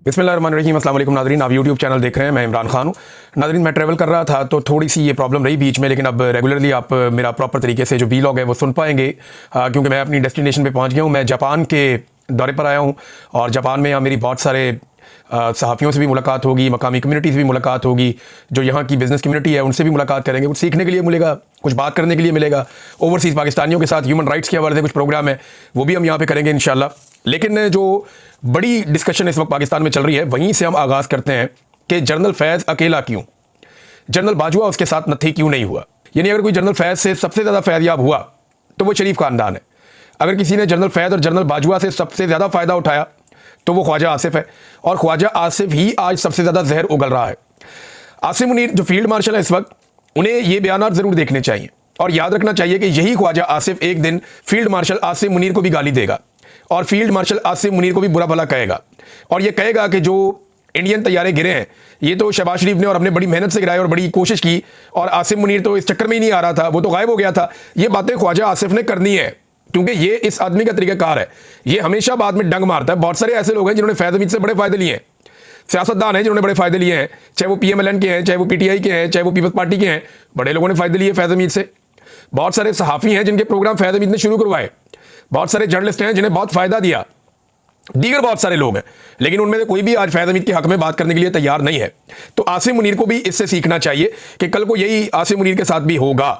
बिस्मिल्लाहिर्रहमानिर्रहीम, अस्सलाम वालेकुम नाज़रीन। आप यूट्यूब चैनल देख रहे हैं, मैं इमरान खान हूँ। नाज़रीन, मैं ट्रैवल कर रहा था तो थोड़ी सी ये प्रॉब्लम रही बीच में, लेकिन अब रेगुलरली आप मेरा प्रॉपर तरीके से जो वीलॉग है वो सुन पाएंगे, क्योंकि मैं अपनी डेस्टिनेशन पे पहुँच गया हूँ। मैं जापान के दौरे पर आया हूँ और जापान में यहाँ मेरी बहुत सारे सहाफ़ियों से भी मुलाकात होगी, मकामी कम्युनिटी से भी मुलाकात होगी, जो यहाँ की बिज़नेस कम्युनिटी है उनसे भी मुलाकात करेंगे। कुछ सीखने के लिए मिलेगा, कुछ बात करने के लिए मिलेगा। ओवरसीज़ पाकिस्तानियों के साथ ह्यूमन राइट्स के हवाले से कुछ प्रोग्राम है, वो भी हम यहाँ पे करेंगे इंशाल्लाह। लेकिन जो बड़ी डिस्कशन इस वक्त पाकिस्तान में चल रही है, वहीं से हम आगाज़ करते हैं कि जनरल फैज़ अकेला क्यों, जनरल बाजवा उसके साथ नत्थी क्यों नहीं हुआ। यानी अगर कोई जनरल फैज़ से सबसे ज़्यादा फैज़याब हुआ तो वो शरीफ ख़ानदान है। अगर किसी ने जनरल फैज़ और जनरल बाजवा से सबसे ज़्यादा फ़ायदा उठाया तो वो ख्वाजा आसिफ है, और ख्वाजा आसिफ ही आज सबसे ज़्यादा जहर उगल रहा है। आसिम मुनीर जो फील्ड मार्शल है इस वक्त, उन्हें ये बयानात ज़रूर देखने चाहिए और याद रखना चाहिए कि यही ख्वाजा आसिफ एक दिन फील्ड मार्शल आसिम मुनीर को भी गाली देगा और फील्ड मार्शल आसिम मुनीर को भी बुरा भला कहेगा, और ये कहेगा कि जो इंडियन तैयारे गिरे हैं ये तो शहबाज शरीफ ने और हमने बड़ी मेहनत से गिराए और बड़ी कोशिश की, और आसिम मुनीर तो इस चक्कर में ही नहीं आ रहा था, वो तो गायब हो गया था। ये बातें ख्वाजा आसिफ ने करनी है, क्योंकि ये इस आदमी का तरीक़ाकार है। ये हमेशा बाद में डंग मारता है। बहुत सारे ऐसे लोग हैं जिन्होंने फैज़ हमीद से बड़े फ़ायदे लिए हैं, सियासतदान हैं जिन्होंने बड़े फ़ायदे लिए हैं, चाहे वो PMLN के हैं, चाहे वो PTI के हैं, चाहे वो पीपल्स पार्टी के हैं, बड़े लोगों ने फ़ायदे लिए फैज़ हमीद से। बहुत सारे सहाफ़ी हैं जिनके प्रोग्राम फैज़ हमीद ने शुरू करवाए, बहुत सारे जर्नलिस्ट हैं जिन्हें बहुत फ़ायदा दिया, दीगर बहुत सारे लोग हैं, लेकिन उनमें से कोई भी आज फैज़ हमीद के हक में बात करने के लिए तैयार नहीं है। तो आसिम मुनीर को भी इससे सीखना चाहिए कि कल को यही आसिम मुनीर के साथ भी होगा।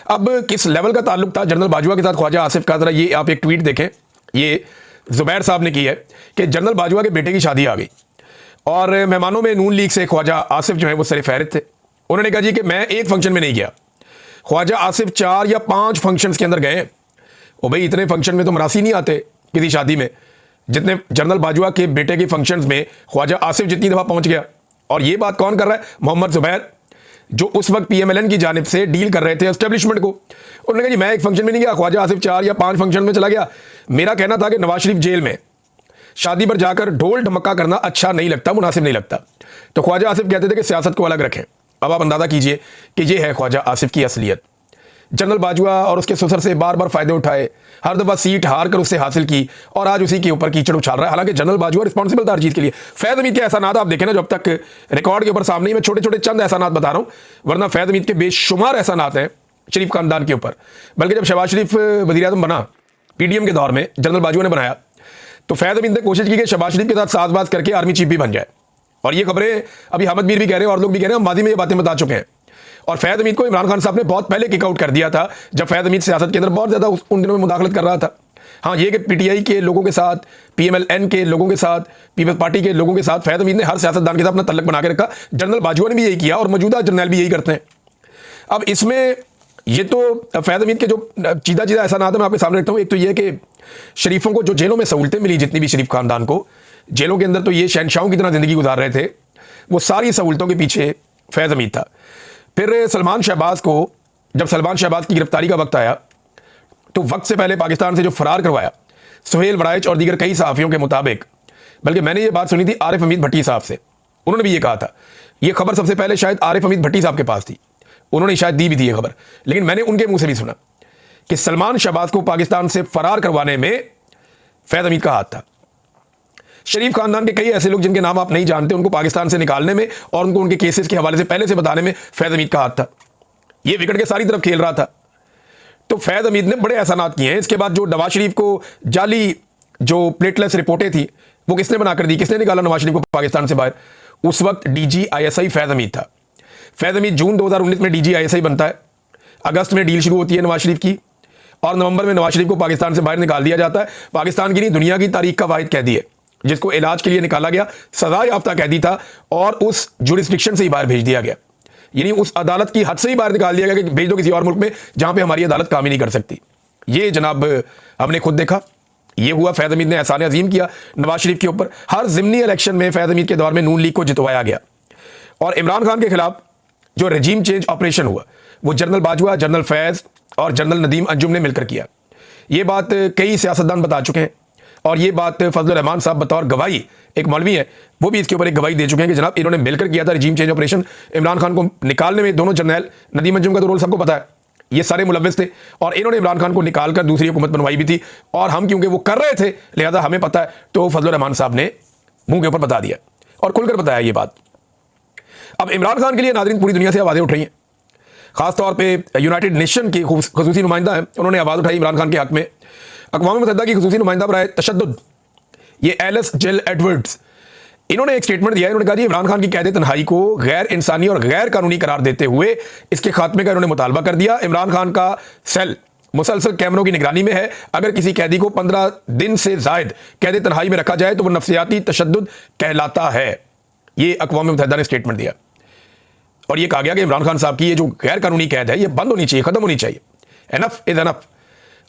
अब किस लेवल का ताल्लुक था जनरल बाजवा के साथ ख्वाजा आसिफ का, जरा ये आप एक ट्वीट देखें। ये जुबैर साहब ने की है कि जनरल बाजवा के बेटे की शादी आ गई और मेहमानों में नून लीग से ख्वाजा आसिफ जो है वो सर फहरिस्त थे। उन्होंने कहा जी कि मैं एक फंक्शन में नहीं गया। ख्वाजा आसिफ 4 या 5 फंक्शन के अंदर गए। ओ भाई, इतने फंक्शन में तो मरासी नहीं आते किसी शादी में जितने जनरल बाजवा के बेटे के फंक्शंस में ख्वाजा आसिफ जितनी दफ़ा पहुंच गया। और ये बात कौन कर रहा है? मोहम्मद जुबैर, जो उस वक्त PMLN की जानिब से डील कर रहे थे एस्टेब्लिशमेंट को। उन्होंने कहा जी मैं एक फंक्शन में नहीं गया, ख्वाजा आसिफ 4 या 5 फंक्शन में चला गया। मेरा कहना था कि नवाज शरीफ जेल में शादी पर जाकर ढोल ढमक्का करना अच्छा नहीं लगता, मुनासिब नहीं लगता। तो ख्वाजा आसिफ कहते थे कि सियासत को अलग रखें। अब आप अंदाज़ा कीजिए कि ये है ख्वाजा आसिफ की असलियत। जनरल बाजवा और उसके ससुर से बार बार फायदे उठाए, हर दफ़ा सीट हार कर उससे हासिल की, और आज उसी के ऊपर कीचड़ उछाल रहा है। हालांकि जनरल बाजवा रिस्पॉन्सिबल था हर चीज़ के लिए। फैज़ हमीद के एहसानात आप देखें ना, जब तक रिकॉर्ड के ऊपर सामने ही मैं छोटे छोटे चंद एहसानात बता रहा हूँ, वरना फैज़ हमीद के बेशुमार एहसानात हैं शरीफ खानदान के ऊपर। बल्कि जब शहबाज शरीफ वज़ीर-ए-आज़म बना PDM के दौर में, जनरल बाजवा ने बनाया, तो फैज़ हमीद ने कोशिश की कि शहबाज शरीफ के साथ साज़बाज़ करके आर्मी चीफ भी बन जाए। और ये खबरें अभी हामिद मीर भी कह रहे हैं और लोग भी कह रहे हैं, हम माजी में ये बातें बता चुके हैं। और फैज़ हमीद को इमरान खान साहब ने बहुत पहले किक आउट कर दिया था, जब फैज़ हमीद सियासत के अंदर बहुत ज़्यादा उन दिनों में मुदाखलत कर रहा था। हाँ, ये कि PTI के लोगों के साथ, PMLN के लोगों के साथ, पीपल्स पार्टी के लोगों के साथ फैज़ हमीद ने हर सियासतदान के साथ अपना तल्लक बना के रखा। जनरल बाजवा ने भी यही किया और मौजूदा जर्नल भी यही करते हैं। अब इसमें ये तो फैज़ हमीद के जो चीदा एहसानात मैं आपके सामने रखता हूँ। एक तो ये कि शरीफों को जो जेलों में सहूलतें मिली, जितनी भी शरीफ खानदान को जेलों के अंदर तो ये शहनशाहों की तरह ज़िंदगी गुजार रहे थे, वो सारी सहूलतों के पीछे फैज़ हमीद था। फिर सलमान शहबाज को, जब सलमान शहबाज की गिरफ्तारी का वक्त आया, तो वक्त से पहले पाकिस्तान से जो फरार करवाया सुहेल वड़ाइच और दीगर कई सहाफ़ियों के मुताबिक, बल्कि मैंने ये बात सुनी थी आरिफ हमीद भट्टी साहब से, उन्होंने भी ये कहा था। ये खबर सबसे पहले शायद आरिफ हमीद भट्टी साहब के पास थी, उन्होंने शायद दी भी थी ये खबर, लेकिन मैंने उनके मुंह से भी सुना कि सलमान शहबाज को पाकिस्तान से फरार करवाने में फैज़ हमीद का हाथ था। शरीफ खानदान के कई ऐसे लोग जिनके नाम आप नहीं जानते, उनको पाकिस्तान से निकालने में और उनको उनके केसेस के हवाले से पहले से बताने में फैज़ हमीद का हाथ था। ये विकेट के सारी तरफ खेल रहा था। तो फैज़ हमीद ने बड़े एहसानात किए हैं। इसके बाद जो नवाज शरीफ को जाली जो प्लेटलेस रिपोर्टें थी वो किसने बनाकर दी, किसने निकाला नवाज शरीफ को पाकिस्तान से बाहर? उस वक्त DG ISI फैज़ हमीद था। फैज़ हमीद जून 2019 में DG ISI बनता है, अगस्त में डील शुरू होती है नवाज शरीफ की, और नवंबर में नवाज शरीफ को पाकिस्तान से बाहर निकाल दिया जाता है। पाकिस्तान की नहीं, दुनिया की तारीख का वाहिद कैदी है जिसको इलाज के लिए निकाला गया, सजा याफ्ता कैदी था, और उस जुरिस्डिक्शन से ही बाहर भेज दिया गया। यानी उस अदालत की हद से ही बाहर निकाल दिया गया कि भेज दो किसी और मुल्क में जहां पे हमारी अदालत काम ही नहीं कर सकती। ये जनाब हमने खुद देखा, ये हुआ। फैज़ हमीद ने एहसान अजीम किया नवाज शरीफ के ऊपर। हर ज़िमनी इलेक्शन में फैज़ हमीद के दौर में नून लीग को जितवाया गया, और इमरान खान के खिलाफ जो रजीम चेंज ऑपरेशन हुआ वो जनरल बाजवा, जनरल फैज़ और जनरल नदीम अंजुम ने मिलकर किया। ये बात कई सियासतदान बता चुके हैं, और ये बात फजल रहमान साहब बतौर गवाही, एक मौलवी है वो भी इसके ऊपर एक गवाही दे चुके हैं कि जनाब इन्होंने मिलकर किया था रजीम चेंज ऑपरेशन। इमरान खान को निकालने में दोनों जर्नैल, नदीम अंजुम का तो रोल सबको पता है, ये सारे मुलव्विस थे, और इन्होंने इमरान खान को निकालकर दूसरी हुकूमत बनवाई भी थी। और हम क्योंकि वो कर रहे थे लिहाजा हमें पता है, तो फजल रहमान साहब ने मुंह के ऊपर बता दिया। और खुलकर बताया ये बात। अब इमरान खान के लिए नाज़रीन पूरी दुनिया से आवाज़ें उठ रही हैं, खासतौर पे यूनाइटेड नेशन के ख़ुसूसी नुमाइंदा हैं, उन्होंने आवाज़ उठाई इमरान खान के हक़ में। अक़वाम मुत्तहिदा की ख़ुसूसी नुमाइंदा बराए तशद्दुद ये एलिस जिल एडवर्ड्स, इन्होंने एक स्टेटमेंट दिया है। इन्होंने कहा जी इमरान खान की कैद तन्हाई को गैर इंसानी और गैर कानूनी करार देते हुए इसके खात्मे का इन्होंने मुतालबा कर दिया। इमरान खान का सेल मुसलसल कैमरों की निगरानी में है। अगर किसी कैदी को 15 दिन से ज़ायद कैद तन्हाई में रखा जाए तो वह नफ्सियाती तशद्दुद कहलाता है। ये अक़वाम मुत्तहिदा ने स्टेटमेंट दिया और ये कहा गया कि इमरान खान साहब की ये जो गैर कानूनी कैद है ये बंद होनी चाहिए, ख़त्म होनी चाहिए। Enough is enough.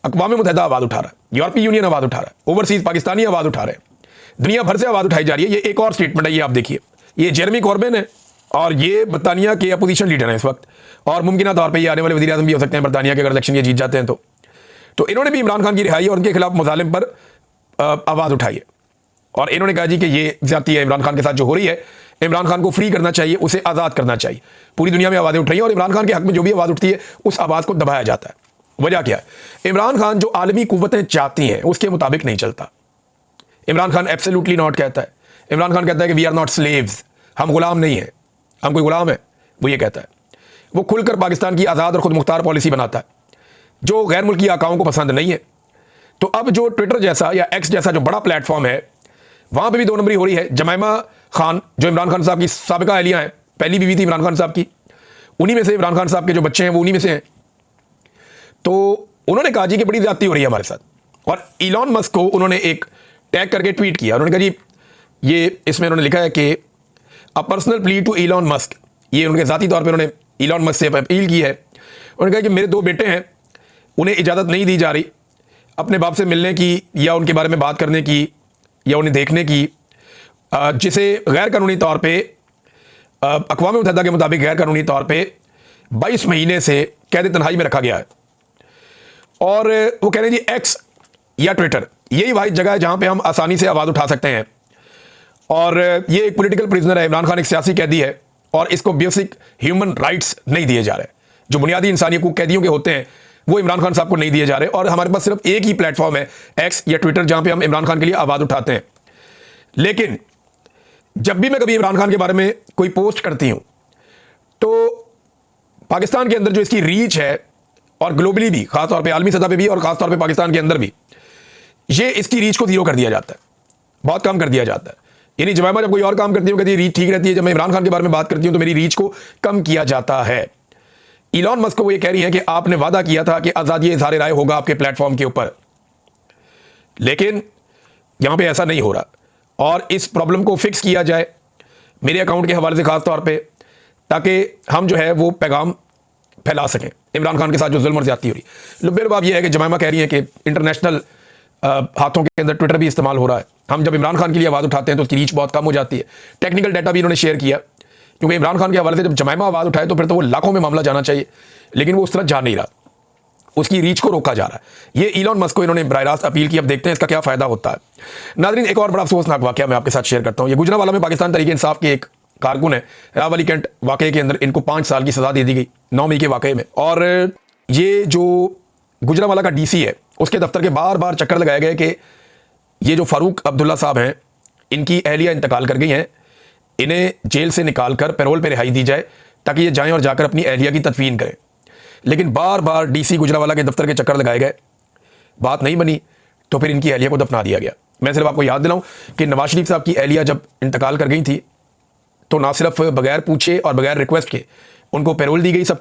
अक़वाम मुत्तहिदा आवाज़ उठा रहा है, यूरोपीय यूनियन आवाज़ उठा रहा है, ओवरसीज़ पाकिस्तानी आवाज़ उठा रहे हैं, दुनिया भर से आवाज़ उठाई जा रही है। ये एक और स्टेटमेंट है, ये आप देखिए, ये जेरेमी कॉर्बिन है और ये बरतानिया के अपोजिशन लीडर हैं इस वक्त, और मुमकिन तौर पर ये आने वाले वज़ीर आज़म भी हो सकते हैं बरतानिया के, अगर इलेक्शन ये जीत जाते हैं तो इन्होंने भी इमरान खान की रिहाई और उनके खिलाफ मुज़ालिम पर आवाज़ उठाई है और इन्होंने कहा जी कि ये ज़्यादती है इमरान खान के साथ जो हो रही है, इमरान खान को फ्री करना चाहिए, उसे आज़ाद करना चाहिए। पूरी दुनिया में आवाज़ें उठ रही हैं और इमरान खान के हक़ में जो भी आवाज़ उठती है उस आवाज़ को दबाया जाता है। वजह क्या है? इमरान खान जो आलमी कुव्वतें चाहती हैं उसके मुताबिक नहीं चलता। इमरान खान एब्सोल्युटली नॉट कहता है। इमरान खान कहता है कि वी आर नॉट स्लेव्स, हम गुलाम नहीं हैं। हम कोई गुलाम है? वो ये कहता है। वो खुलकर पाकिस्तान की आज़ाद और खुद मुख्तार पॉलिसी बनाता है जो गैर मुल्की आकाओं को पसंद नहीं है। तो अब जो ट्विटर जैसा या एक्स जैसा जो बड़ा प्लेटफॉर्म है, वहाँ पे भी दो नंबरी हो रही है। जमैमा खान जो इमरान खान साहब की साबिका अहलिया हैं, पहली बीवी थी इमरान खान साहब की, उन्हीं में से इमरान खान साहब के जो बच्चे हैं वो उन्हीं में से हैं। तो उन्होंने कहा जी कि बड़ी ज़्यादती हो रही है हमारे साथ, और इलॉन मस्क को उन्होंने एक टैग करके ट्वीट किया। उन्होंने कहा जी ये इसमें उन्होंने लिखा है कि a personal plea to Elon Musk, ये उनके ज़ाती तौर पर उन्होंने इलॉन मस्क से अपील की है। उन्होंने कहा कि मेरे 2 बेटे हैं, उन्हें इजाज़त नहीं दी जा रही अपने बाप से मिलने की या उनके बारे में बात करने की या उन्हें देखने की, जिसे गैर कानूनी तौर पे अक़वाम मुत्तहिदा के मुताबिक गैर कानूनी तौर पे 22 महीने से कैद तन्हाई में रखा गया है। और वो कह रहे हैं जी एक्स या ट्विटर यही वाहिद जगह है जहाँ पे हम आसानी से आवाज़ उठा सकते हैं, और ये एक पॉलिटिकल प्रिजनर है। इमरान खान एक सियासी कैदी है और इसको बेसिक ह्यूमन राइट्स नहीं दिए जा रहे, जो बुनियादी इंसानी हकूक़ कैदियों के होते हैं वो इमरान खान साहब को नहीं दिए जा रहे। और हमारे पास सिर्फ एक ही प्लेटफॉर्म है, एक्स या ट्विटर, जहाँ पे हम इमरान खान के लिए आवाज़ उठाते हैं। लेकिन जब भी मैं कभी इमरान खान के बारे में कोई पोस्ट करती हूँ तो पाकिस्तान के अंदर जो इसकी रीच है, और ग्लोबली भी, खासतौर पे आलमी सतह पे भी और खासतौर पे पाकिस्तान के अंदर भी, ये इसकी रीच को जीरो कर दिया जाता है, बहुत कम कर दिया जाता है। यानी जब मैं कोई और काम करती हूँ कहती है रीच ठीक रहती है, जब मैं इमरान खान के बारे में बात करती हूँ तो मेरी रीच को कम किया जाता है। इलॉन मस्क को ये कह रही है कि आपने वादा किया था कि आज़ादी इज़हार राय होगा आपके प्लेटफॉर्म के ऊपर, लेकिन यहां पे ऐसा नहीं हो रहा, और इस प्रॉब्लम को फिक्स किया जाए मेरे अकाउंट के हवाले से खास तौर पे, ताकि हम जो है वो पैगाम फैला सकें इमरान खान के साथ जो जुल्म और ज़्यादती हो रही। लुब्बे बाब ये है कि जमाइमा कह रही है कि इंटरनेशनल हाथों के अंदर ट्विटर भी इस्तेमाल हो रहा है। हम जब इमरान खान के लिए आवाज़ उठाते हैं तो उसकी रीच बहुत कम हो जाती है। टेक्निकल डाटा भी इन्होंने शेयर किया, क्योंकि इमरान खान के हवाले से जब जमाइमा आवाज़ उठाए तो फिर तो वो लाखों में मामला जाना चाहिए, लेकिन वो उस तरह जा नहीं रहा, उसकी रीच को रोका जा रहा है। ये इलॉन मस्क को इन्होंने बराह रास्त अपील की। अब देखते हैं इसका क्या फ़ायदा होता है। नाज़रीन, एक और बड़ा अफसोसनाक वाक़या मैं आपके साथ शेयर करता हूँ। ये गुजरांवाला में पाकिस्तान तहरीक इंसाफ के एक कारकुन है, रावली कैंट वाक़े के अंदर इनको 5 साल की सज़ा दे दी गई 9 मई के वाक़े में। और ये जो गुजरांवाला का डीसी है उसके दफ्तर के बार बार चक्कर लगाए गए कि ये जो फ़ारूक अब्दुल्ला साहब हैं, इनकी अहलिया इंतकाल कर गई हैं, इन्हें जेल से निकाल कर पैरोल पर रिहाई दी जाए ताकि ये जाएँ और जाकर अपनी अहलिया की तदफीन करें। लेकिन बार बार डीसी गुजरांवाला के दफ्तर के चक्कर लगाए गए, बात नहीं बनी, तो फिर इनकी अहलिया को दफना दिया गया। मैं सिर्फ आपको याद दिलाऊं कि नवाज शरीफ साहब की अहलिया जब इंतकाल कर गई थी तो ना सिर्फ बगैर पूछे और बगैर रिक्वेस्ट के उनको पैरोल दी गई, सब